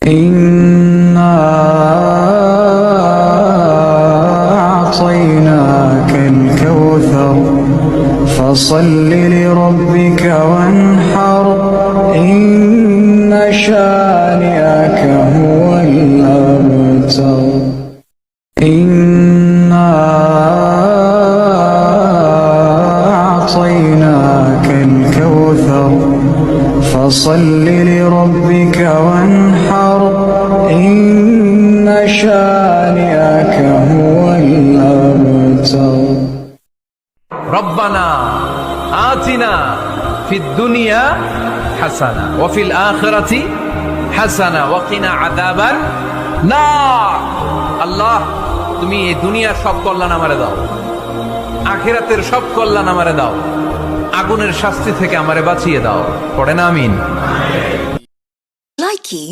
إنا أعطيناك الكوثر فصل لربك وانحر إن شانئك هو الأبتر إنا أعطيناك الكوثر فصل لربك وانحر إن شانئك هو الأبتر ربنا آتنا في الدنيا حسنة وفي الآخرة حسنة وقنا عذاب النار আল্লাহ তুমি এই দুনিয়ার সব কল্যাণ আমারে দাও, আখিরাতের সব কল্যাণ আমারে দাও, আগুনের শাস্তি থেকে আমারে বাঁচিয়ে দাও। পড়ে না আমিন। Likey